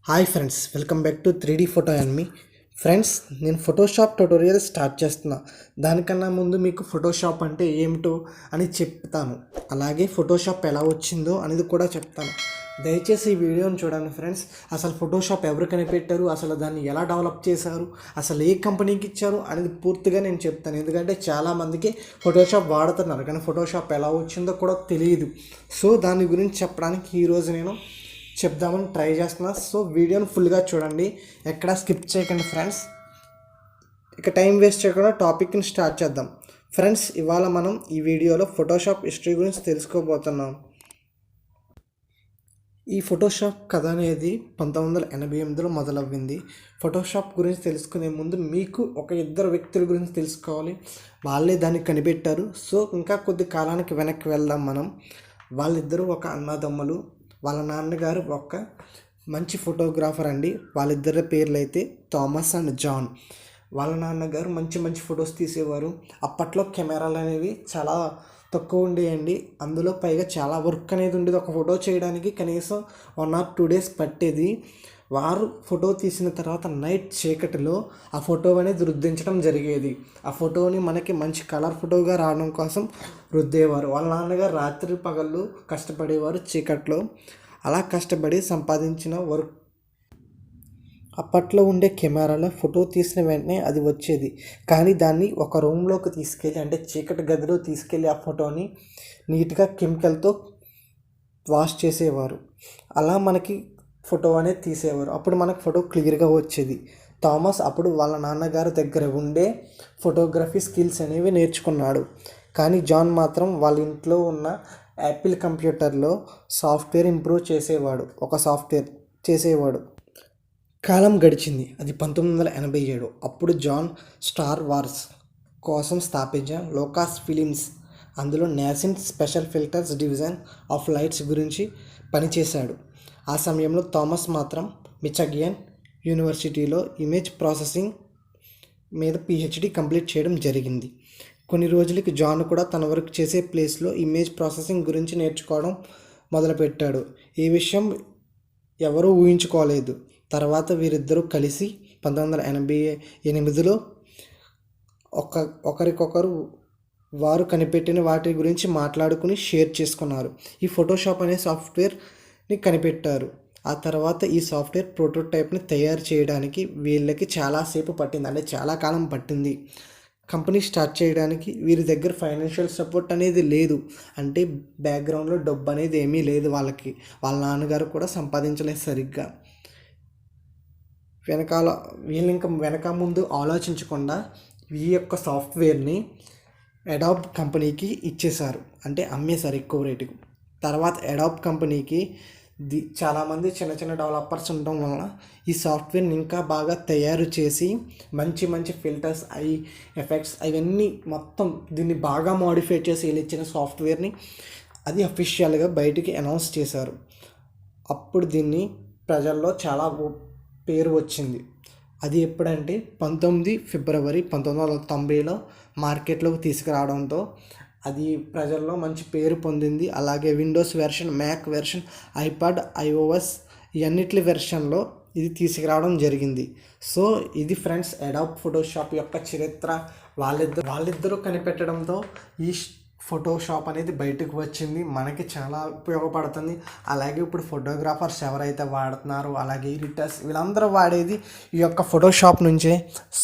Hi friends, welcome back to 3D photo and me friends. నేను Photoshop tutorial start చేస్తున్నా. దానికన్నా ముందు మీకు ఫోటోషాప్ అంటే ఏమిటో అని చెప్తాను, అలాగే ఫోటోషాప్ ఎలా వచ్చిందో అనేది కూడా చెప్తాను. దయచేసి ఈ వీడియోని చూడండి ఫ్రెండ్స్. అసలు ఫోటోషాప్ ఎవరు కనిపెట్టారు, అసలు దాన్ని ఎలా డెవలప్ చేశారు, అసలు ఏ కంపెనీకి ఇచ్చారు అనేది పూర్తిగా నేను చెప్తాను. ఎందుకంటే చాలామందికి ఫోటోషాప్ వాడుతున్నారు కానీ ఫోటోషాప్ ఎలా వచ్చిందో కూడా తెలియదు. సో దాని గురించి చెప్పడానికి ఈరోజు నేను చెప్దామని ట్రై చేస్తున్నా. సో వీడియోని ఫుల్గా చూడండి, ఎక్కడ స్కిప్ చేయకండి ఫ్రెండ్స్. ఇక టైం వేస్ట్ చేయకుండా టాపిక్ని స్టార్ట్ చేద్దాం ఫ్రెండ్స్. ఇవాళ మనం ఈ వీడియోలో ఫోటోషాప్ హిస్టరీ గురించి తెలుసుకోబోతున్నాం. ఈ ఫోటోషాప్ కథ అనేది 1988లో మొదలవ్వింది. ఫోటోషాప్ గురించి తెలుసుకునే ముందు మీకు ఒక ఇద్దరు వ్యక్తుల గురించి తెలుసుకోవాలి, వాళ్ళే దాన్ని కనిపెట్టారు. సో ఇంకా కొద్ది కాలానికి వెనక్కి వెళ్దాం మనం. వాళ్ళిద్దరూ ఒక అన్నదమ్ములు. వాళ్ళ నాన్నగారు ఒక మంచి ఫోటోగ్రాఫర్ అండి. వాళ్ళిద్దరి పేర్లు అయితే థామస్ అండ్ జాన్. వాళ్ళ నాన్నగారు మంచి మంచి ఫొటోస్ తీసేవారు. అప్పట్లో కెమెరాలు అనేవి చాలా తక్కువ ఉండేయండి. అందులో పైగా చాలా వర్క్ అనేది ఉండేది. ఒక ఫోటో చేయడానికి కనీసం 1 or 2 days పట్టేది. వారు ఫోటో తీసిన తర్వాత నైట్ చీకటిలో ఆ ఫోటో అనేది రుద్దించడం జరిగేది. ఆ ఫోటోని మనకి మంచి కలర్ ఫోటోగా రావడం కోసం రుద్దేవారు. వాళ్ళ నాన్నగారు రాత్రి పగళ్ళు కష్టపడేవారు చీకట్లో. అలా కష్టపడి సంపాదించిన వర్క్ అప్పట్లో ఉండే కెమెరాలో ఫోటో తీసిన వెంటనే అది వచ్చేది. కానీ దాన్ని ఒక రూమ్లోకి తీసుకెళ్ళి, అంటే చీకటి గదిలో తీసుకెళ్ళి ఆ ఫోటోని నీట్గా కెమికల్తో వాష్ చేసేవారు. అలా మనకి ఫోటో అనేది తీసేవారు. అప్పుడు మనకు ఫోటో క్లియర్గా వచ్చేది. థామస్ అప్పుడు వాళ్ళ నాన్నగారి దగ్గర ఉండే ఫోటోగ్రఫీ స్కిల్స్ అనేవి నేర్చుకున్నాడు. కానీ జాన్ మాత్రం వాళ్ళ ఇంట్లో ఉన్న యాపిల్ కంప్యూటర్లో సాఫ్ట్వేర్ ఇంప్రూవ్ చేసేవాడు. కాలం గడిచింది. అది 1987. అప్పుడు జాన్ స్టార్ వార్స్ కోసం స్థాపించిన లోకాస్ ఫిలిమ్స్, అందులో NACIN special filters division of lights గురించి పనిచేశాడు. ఆ సమయంలో థామస్ మాత్రం మిచిగాన్ యూనివర్సిటీలో ఇమేజ్ ప్రాసెసింగ్ మీద PhD కంప్లీట్ చేయడం జరిగింది. కొన్ని రోజులకి జాన్ కూడా తన వర్క్ చేసే ప్లేస్లో ఇమేజ్ ప్రాసెసింగ్ గురించి నేర్చుకోవడం మొదలుపెట్టాడు. ఈ విషయం ఎవరూ ఊహించుకోలేదు. తర్వాత వీరిద్దరూ కలిసి 1988లో ఒకరికొకరు వారు కనిపెట్టిన వాటి గురించి మాట్లాడుకుని షేర్ చేసుకున్నారు. ఈ ఫోటోషాప్ అనే సాఫ్ట్వేర్ని కనిపెట్టారు. ఆ తర్వాత ఈ సాఫ్ట్వేర్ ప్రోటోటైప్ని తయారు చేయడానికి వీళ్ళకి చాలాసేపు పట్టింది, అంటే చాలా కాలం పట్టింది. కంపెనీ స్టార్ట్ చేయడానికి వీరి దగ్గర ఫైనాన్షియల్ సపోర్ట్ అనేది లేదు. అంటే బ్యాక్గ్రౌండ్లో డబ్బు అనేది ఏమీ లేదు వాళ్ళకి. వాళ్ళ నాన్నగారు కూడా సంపాదించలేదు సరిగ్గా. వీళ్ళు ఇంకా వెనక ముందు ఆలోచించకుండా ఈ యొక్క సాఫ్ట్వేర్ని అడాబ్ కంపెనీకి ఇచ్చేశారు, అంటే అమ్మేశారు ఎక్కువ రేటుకు. తర్వాత అడాబ్ కంపెనీకి చాలామంది చిన్న చిన్న డెవలపర్స్ ఉండడం వలన ఈ సాఫ్ట్వేర్ని ఇంకా బాగా తయారు చేసి మంచి మంచి ఫిల్టర్స్, ఎఫెక్ట్స్ అవన్నీ మొత్తం దీన్ని బాగా మోడిఫై చేసి వీళ్ళు ఇచ్చిన సాఫ్ట్వేర్ని అది అఫీషియల్గా బయటికి అనౌన్స్ చేశారు. అప్పుడు దీన్ని ప్రజల్లో చాలా పేరు వచ్చింది. అది ఎప్పుడంటే 19 ఫిబ్రవరి 1990లో మార్కెట్లోకి తీసుకురావడంతో అది ప్రజల్లో మంచి పేరు పొందింది. అలాగే Windows version, Mac version, iPod, iOS ఇవన్నిటి వెర్షన్లో ఇది తీసుకురావడం జరిగింది. సో ఇది ఫ్రెండ్స్ అడాబ్ ఫోటోషాప్ యొక్క చరిత్ర. వాళ్ళిద్దరూ కనిపెట్టడంతో ఈ ఫోటోషాప్ అనేది బయటకు వచ్చింది. మనకి చాలా ఉపయోగపడుతుంది. అలాగే ఇప్పుడు ఫోటోగ్రాఫర్స్ ఎవరైతే వాడుతున్నారో, అలాగే ఎడిటర్స్, వీళ్ళందరూ వాడేది ఈ యొక్క ఫోటోషాప్ నుంచే.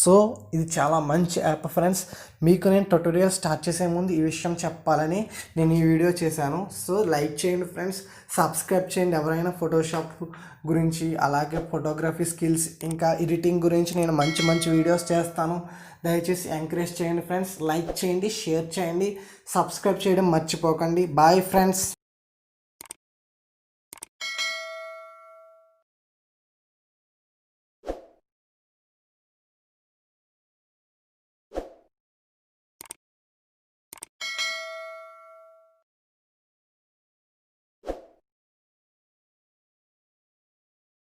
సో ఇది చాలా మంచి యాప్ ఫ్రెండ్స్. మీకు నేను ట్యుటోరియల్ స్టార్ట్ చేసే ముందు ఈ విషయం చెప్పాలని నేను ఈ వీడియో చేశాను. సో లైక్ చేయండి ఫ్రెండ్స్, సబ్స్క్రైబ్ చేయండి. ఎవరైనా ఫోటోషాప్ గురించి, అలాగే ఫోటోగ్రఫీ స్కిల్స్, ఇంకా ఎడిటింగ్ గురించి నేను మంచి మంచి వీడియోస్ చేస్తాను. దయచేసి ఎంకరేజ్ చేయండి ఫ్రెండ్స్. లైక్ చేయండి, షేర్ చేయండి, సబ్స్క్రైబ్ చేయడం మర్చిపోకండి. Bye friends.